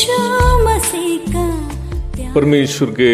यीशु मसीह का प्यार। परमेश्वर के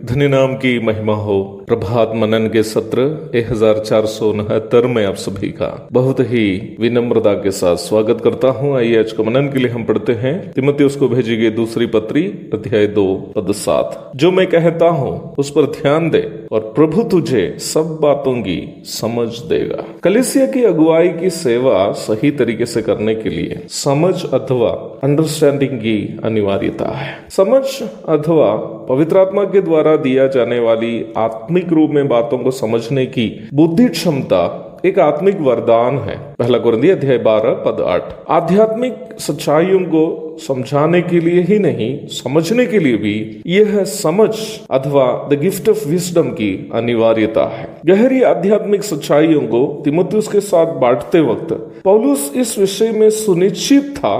धन्य नाम की महिमा हो। प्रभात मनन के सत्र 1469 में आप सभी का बहुत ही विनम्रता के साथ स्वागत करता हूं। आइए आज का मनन के लिए हम पढ़ते हैं तीमुथियुस को भेजी गई दूसरी पत्री अध्याय 2 पद 7। जो मैं कहता हूं उस पर ध्यान दे और प्रभु तुझे सब बातों की समझ देगा। कलीसिया की अगुवाई की सेवा सही तरीके से करने के लिए समझ अथवा अंडरस्टैंडिंग की अनिवार्यता है। समझ अथवा पवित्र आत्मा के द्वारा दिया जाने वाली आत्मिक रूप में बातों को समझने की बुद्धि क्षमता एक आत्मिक वरदान है। पहला कुरिन्थियों अध्याय 12 पद 8। आध्यात्मिक सच्चाइयों को समझाने के लिए ही नहीं, समझने के लिए भी यह समझ अथवा द गिफ्ट ऑफ विजडम की अनिवार्यता है। गहरी आध्यात्मिक सच्चाइयों को तीमुथियुस के साथ बांटते वक्त पौलुस इस विषय में सुनिश्चित था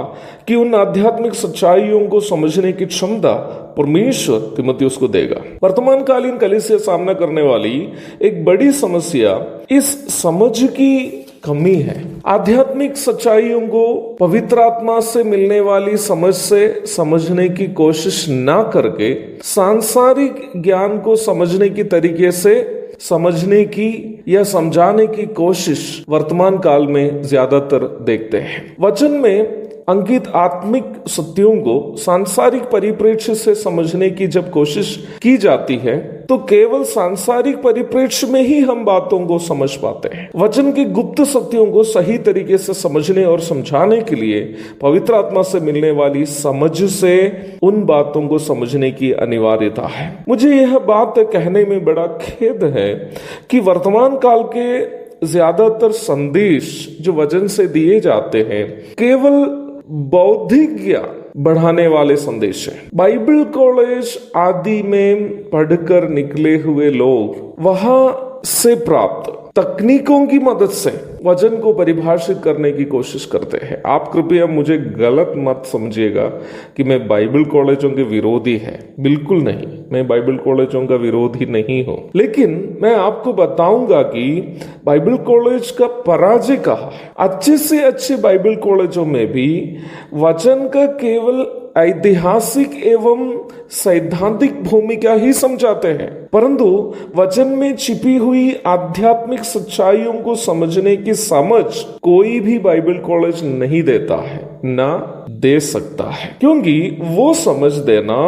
कि उन आध्यात्मिक सच्चाइयों को समझने की क्षमता परमेश्वर तीमुथियुस को देगा। वर्तमान कालीन कलीसिया सामना करने वाली एक बड़ी समस्या इस समझ की कमी है। आध्यात्मिक सच्चाइयों को पवित्र आत्मा से मिलने वाली समझ से समझने की कोशिश ना करके सांसारिक ज्ञान को समझने की तरीके से समझने की या समझाने की कोशिश वर्तमान काल में ज्यादातर देखते हैं। वचन में अंकित आत्मिक सत्यों को सांसारिक परिप्रेक्ष्य से समझने की जब कोशिश की जाती है तो केवल सांसारिक परिप्रेक्ष्य में ही हम बातों को समझ पाते हैं। वचन के गुप्त सत्यों को सही तरीके से समझने और समझाने के लिए पवित्र आत्मा से मिलने वाली समझ से उन बातों को समझने की अनिवार्यता है। मुझे यह बात कहने में बड़ा खेद है कि वर्तमान काल के ज्यादातर संदेश जो वचन से दिए जाते हैं केवल बौद्धिक ज्ञान बढ़ाने वाले संदेश है। बाइबल कॉलेज आदि में पढ़कर निकले हुए लोग वहां से प्राप्त तकनीकों की मदद से वचन को परिभाषित करने की कोशिश करते हैं। आप कृपया मुझे गलत मत समझिएगा कि मैं बाइबल कॉलेजों के विरोधी है, बिल्कुल नहीं। मैं बाइबल कॉलेजों का विरोधी नहीं हूं, लेकिन मैं आपको बताऊंगा कि बाइबल कॉलेज का पराजय कहाँ है। अच्छे से अच्छे बाइबल कॉलेजों में भी वचन का केवल ऐतिहासिक एवं सैद्धांतिक भूमिका ही समझाते हैं, परंतु वचन में छिपी हुई आध्यात्मिक सच्चाइयों को समझने की समझ कोई भी बाइबल कॉलेज नहीं देता है, ना दे सकता है, क्योंकि वो समझ देना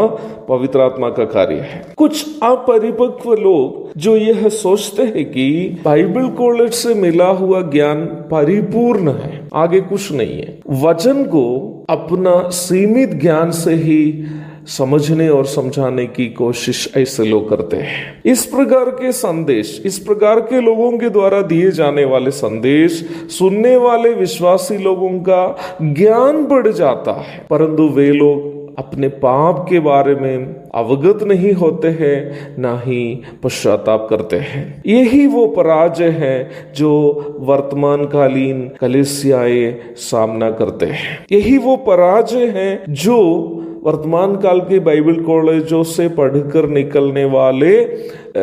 पवित्र आत्मा का कार्य है। कुछ अपरिपक्व लोग जो यह सोचते हैं कि बाइबल कॉलेज से मिला हुआ ज्ञान परिपूर्ण है, आगे कुछ नहीं है। वचन को अपना सीमित ज्ञान से ही समझने और समझाने की कोशिश ऐसे लोग करते हैं। इस प्रकार के संदेश, इस प्रकार के लोगों के द्वारा दिए जाने वाले संदेश सुनने वाले विश्वासी लोगों का ज्ञान बढ़ जाता है, परंतु वे लोग अपने पाप के बारे में अवगत नहीं होते हैं, ना ही पश्चाताप करते हैं। यही वो पराजय है जो वर्तमान कालीन कलीसियाएं सामना करते हैं। यही वो पराजय है जो वर्तमान काल के बाइबल कॉलेजों से पढ़कर निकलने वाले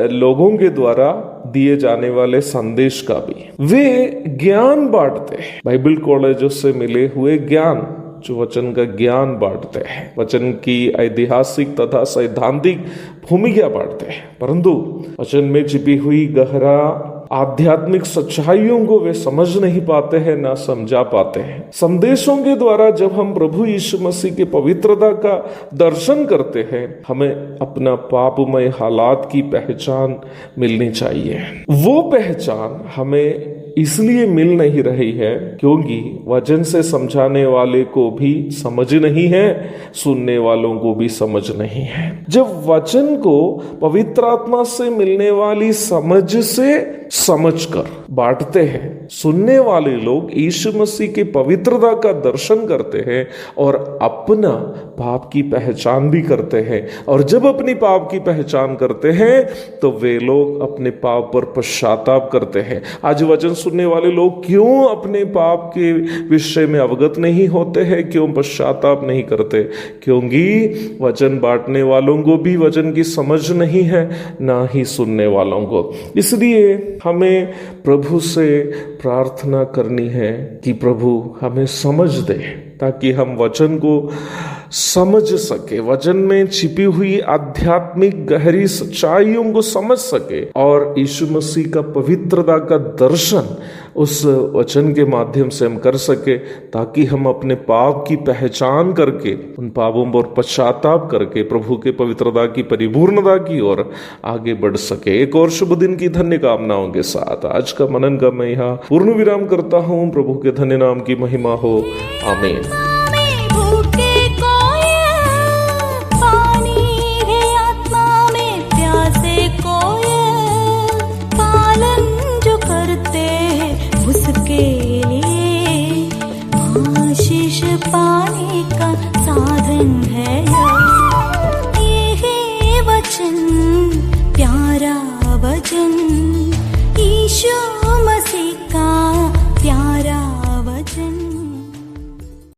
लोगों के द्वारा दिए जाने वाले संदेश का भी। वे ज्ञान बांटते हैं, बाइबल कॉलेजों से मिले हुए ज्ञान, जो वचन का ज्ञान बांटते हैं, वचन की ऐतिहासिक तथा सैद्धांतिक भूमिका बांटते हैं, परंतु वचन में छिपी हुई गहरा आध्यात्मिक सच्चाइयों को वे समझ नहीं पाते हैं, ना समझा पाते हैं। संदेशों के द्वारा जब हम प्रभु यीशु मसीह की पवित्रता का दर्शन करते हैं, हमें अपना पापमय हालात की पहचान मिलनी चाहिए। वो पहचान हमें इसलिए मिल नहीं रही है क्योंकि वचन से समझाने वाले को भी समझ नहीं है, सुनने वालों को भी समझ नहीं है। जब वचन को पवित्र आत्मा से मिलने वाली समझ से समझकर बांटते हैं, सुनने वाले लोग यीशु मसीह की पवित्रता का दर्शन करते हैं और अपना पाप की पहचान भी करते हैं। और जब अपनी पाप की पहचान करते हैं तो वे लोग अपने पाप पर पश्चाताप करते हैं। आज वचन सुनने वाले लोग क्यों अपने पाप के विषय में अवगत नहीं होते हैं, क्यों पश्चाताप नहीं करते? क्योंकि वचन बांटने वालों को भी वचन की समझ नहीं है, ना ही सुनने वालों को। इसलिए हमें प्रभु से प्रार्थना करनी है कि प्रभु हमें समझ दे, ताकि हम वचन को समझ सके, वचन में छिपी हुई आध्यात्मिक गहरी सच्चाइयों को समझ सके और यीशु मसीह का पवित्रता का दर्शन उस वचन के माध्यम से हम कर सके, ताकि हम अपने पाप की पहचान करके उन पापों पर पश्चाताप करके प्रभु के पवित्रता की परिपूर्णता की ओर आगे बढ़ सके। एक और शुभ दिन की धन्य कामनाओं के साथ आज का मनन का मैं यहाँ पूर्ण विराम करता हूँ। प्रभु के धन्य नाम की महिमा हो। आमीन।